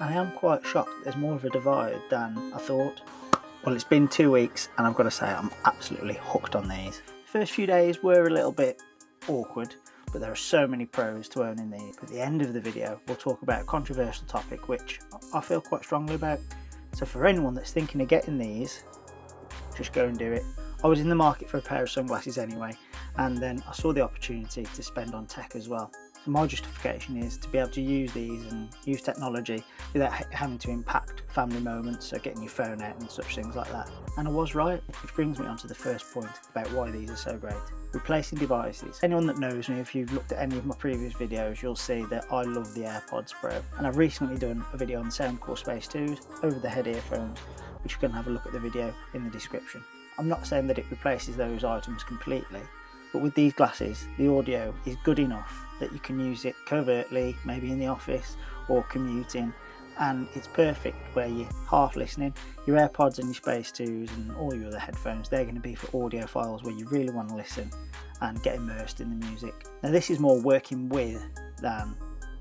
and I am quite shocked that there's more of a divide than I thought. Well, it's been 2 weeks and I've got to say I'm absolutely hooked on these. The first few days were a little bit awkward, but there are so many pros to owning these. At the end of the video, we'll talk about a controversial topic which I feel quite strongly about. So for anyone that's thinking of getting these, just go and do it. I was in the market for a pair of sunglasses anyway, and then I saw the opportunity to spend on tech as well. So my justification is to be able to use these and use technology without having to impact family moments, so getting your phone out and such things like that. And I was right, which brings me on to the first point about why these are so great. Replacing devices. Anyone that knows me, if you've looked at any of my previous videos, you'll see that I love the AirPods Pro. And I've recently done a video on Soundcore Space 2's over-the-head earphones, which you can have a look at the video in the description. I'm not saying that it replaces those items completely, but with these glasses, the audio is good enough that you can use it covertly, maybe in the office or commuting, and it's perfect where you're half listening. Your AirPods and your Space 2s and all your other headphones, they're going to be for audio files where you really want to listen and get immersed in the music. Now this is more working with than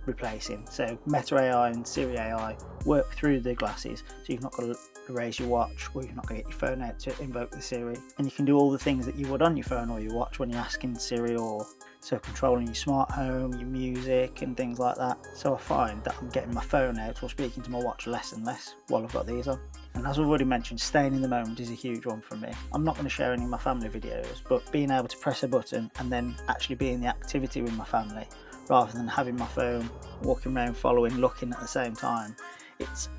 replacing. So Meta AI and Siri AI work through the glasses, so you've not got to erase your watch, or you're not going to get your phone out to invoke the Siri, and you can do all the things that you would on your phone or your watch when you're asking Siri, or so controlling your smart home, your music and things like that. So I find that I'm getting my phone out or speaking to my watch less and less while I've got these on. And as I've already mentioned, staying in the moment is a huge one for me. I'm not going to share any of my family videos, but being able to press a button and then actually be in the activity with my family rather than having my phone walking around following, looking at the same time, it's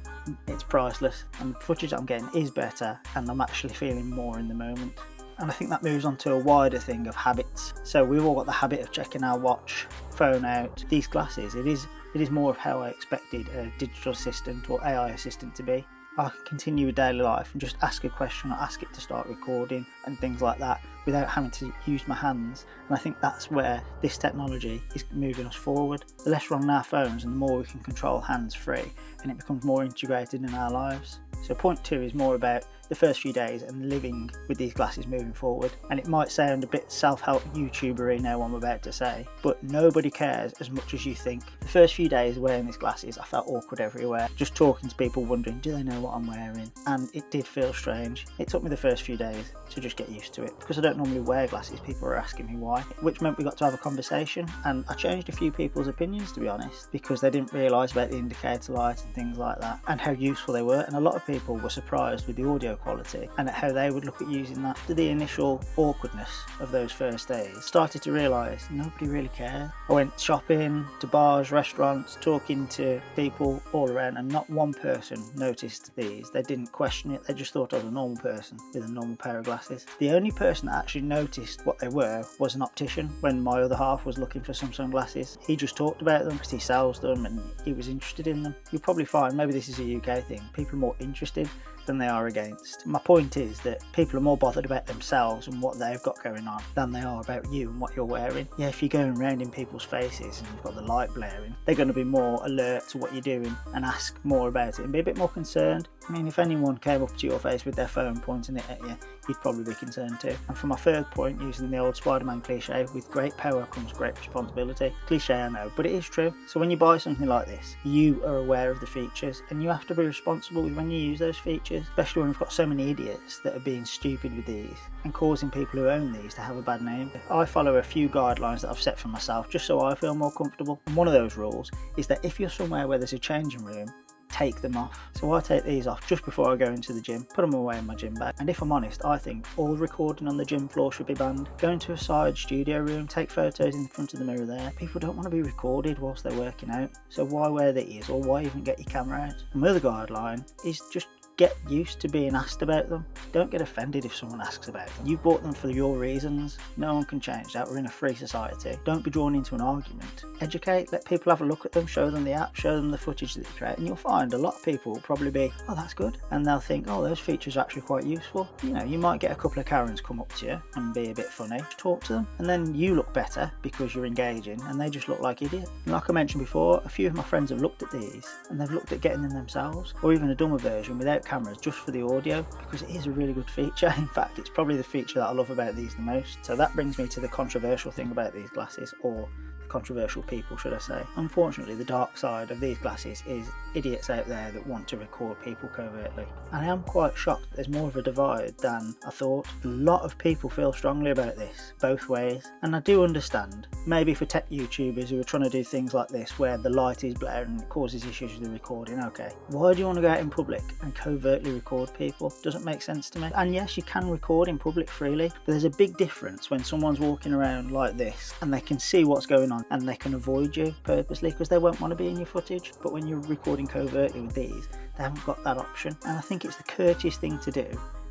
priceless. And the footage that I'm getting is better, and I'm actually feeling more in the moment. And I think that moves on to a wider thing of habits. So we've all got the habit of checking our watch, phone out. These glasses, it is more of how I expected a digital assistant or AI assistant to be. I can continue with daily life and just ask a question or ask it to start recording and things like that without having to use my hands. And I think that's where this technology is moving us forward. The less we're on our phones and the more we can control hands free, and it becomes more integrated in our lives. So point 2 is more about the first few days and living with these glasses moving forward. And it might sound a bit self-help YouTuber-y now what I'm about to say, but nobody cares as much as you think. The first few days wearing these glasses, I felt awkward everywhere, just talking to people wondering, do they know what I'm wearing? And it did feel strange. It took me the first few days to just get used to it. Because I don't normally wear glasses, people were asking me why, which meant we got to have a conversation, and I changed a few people's opinions, to be honest, because they didn't realise about the indicator light and things like that and how useful they were. And a lot of people were surprised with the audio quality and at how they would look at using that. After the initial awkwardness of those first days, started to realise nobody really cared. I went shopping, to bars, restaurants, talking to people all around, and not one person noticed these. They didn't question it, they just thought I was a normal person with a normal pair of glasses. The only person that actually noticed what they were was an optician when my other half was looking for some sunglasses. He just talked about them because he sells them and he was interested in them. You'll probably find, maybe this is a UK thing, people are more interested than they are against. My point is that people are more bothered about themselves and what they've got going on than they are about you and what you're wearing. Yeah, if you're going around in people's faces and you've got the light blaring, they're going to be more alert to what you're doing and ask more about it and be a bit more concerned. I mean, if anyone came up to your face with their phone pointing it at you, you'd probably be concerned too. And for my third point, using the old Spider-Man cliche, with great power comes great responsibility. Cliche, I know, but it is true. So when you buy something like this, you are aware of the features and you have to be responsible when you use those features, especially when we've got so many idiots that are being stupid with these and causing people who own these to have a bad name. I follow a few guidelines that I've set for myself just so I feel more comfortable. And one of those rules is that if you're somewhere where there's a changing room, take them off. So I take these off just before I go into the gym, put them away in my gym bag. And if I'm honest, I think all recording on the gym floor should be banned. Go into a side studio room, take photos in front of the mirror there. People don't want to be recorded whilst they're working out, so why wear these, or why even get your camera out? And my other guideline is just get used to being asked about them. Don't get offended if someone asks about them. You bought them for your reasons. No one can change that. We're in a free society. Don't be drawn into an argument. Educate, let people have a look at them, show them the app, show them the footage that you create, and you'll find a lot of people will probably be, oh, that's good. And they'll think, oh, those features are actually quite useful. You know, you might get a couple of Karens come up to you and be a bit funny. Talk to them, and then you look better because you're engaging, and they just look like idiots. And like I mentioned before, a few of my friends have looked at these, and they've looked at getting them themselves, or even a dumber version without cameras, just for the audio, because it is a really good feature. In fact, it's probably the feature that I love about these the most. So that brings me to the controversial thing about these glasses, or controversial people, should I say. Unfortunately, the dark side of these glasses is idiots out there that want to record people covertly. And I am quite shocked that there's more of a divide than I thought. A lot of people feel strongly about this, both ways. And I do understand, maybe for tech YouTubers who are trying to do things like this where the light is blaring and it causes issues with the recording, okay. Why do you want to go out in public and covertly record people? Doesn't make sense to me. And yes, you can record in public freely, but there's a big difference when someone's walking around like this and they can see what's going on and they can avoid you purposely because they won't want to be in your footage. But when you're recording covertly with these, they haven't got that option. And I think it's the courteous thing to do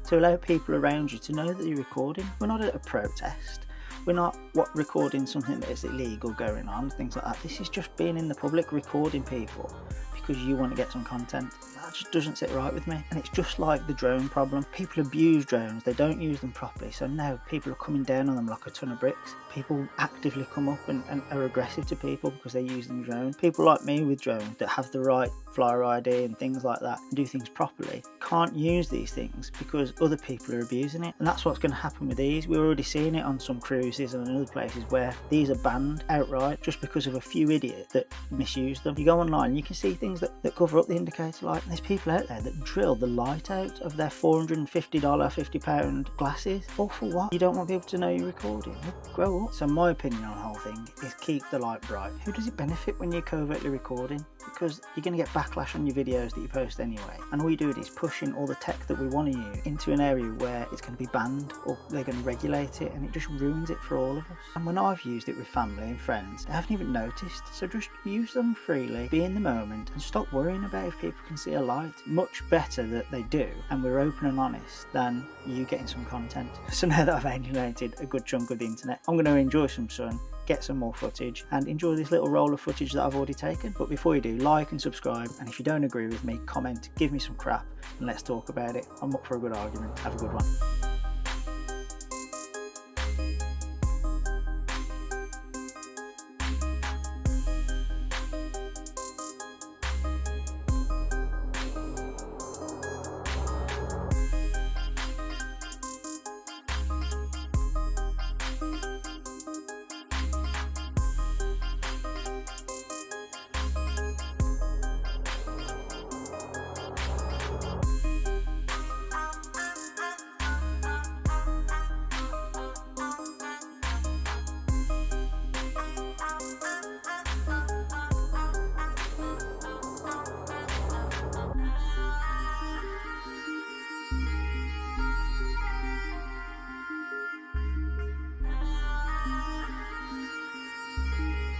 to allow people around you to know that you're recording. We're not at a protest. We're not recording something that is illegal going on, things like that. This is just being in the public recording people because you want to get some content. That just doesn't sit right with me. And it's just like the drone problem. People abuse drones, they don't use them properly, so now people are coming down on them like a ton of bricks. People actively come up and are aggressive to people because they're using drones. People like me with drones that have the right flyer ID and things like that and do things properly can't use these things because other people are abusing it. And that's what's going to happen with these. We're already seeing it on some cruises and other places where these are banned outright just because of a few idiots that misuse them. You go online, you can see things that cover up the indicator light. And there's people out there that drill the light out of their $450, £50 glasses. All for what? You don't want people to know you're recording. Well, grow up. So my opinion on the whole thing is keep the light bright. Who does it benefit when you're covertly recording? Because you're going to get backlash on your videos that you post anyway. And all you do is pushing all the tech that we want to use into an area where it's going to be banned or they're going to regulate it, and it just ruins it for all of us. And when I've used it with family and friends, they haven't even noticed. So just use them freely, be in the moment, and stop worrying about if people can see a light. Much better that they do and we're open and honest than you getting some content. So now that I've alienated a good chunk of the internet, I'm going to enjoy some sun, get some more footage and enjoy this little roll of footage that I've already taken. But before you do, like and subscribe, and if you don't agree with me, comment, give me some crap and let's talk about it. I'm up for a good argument. Have a good one.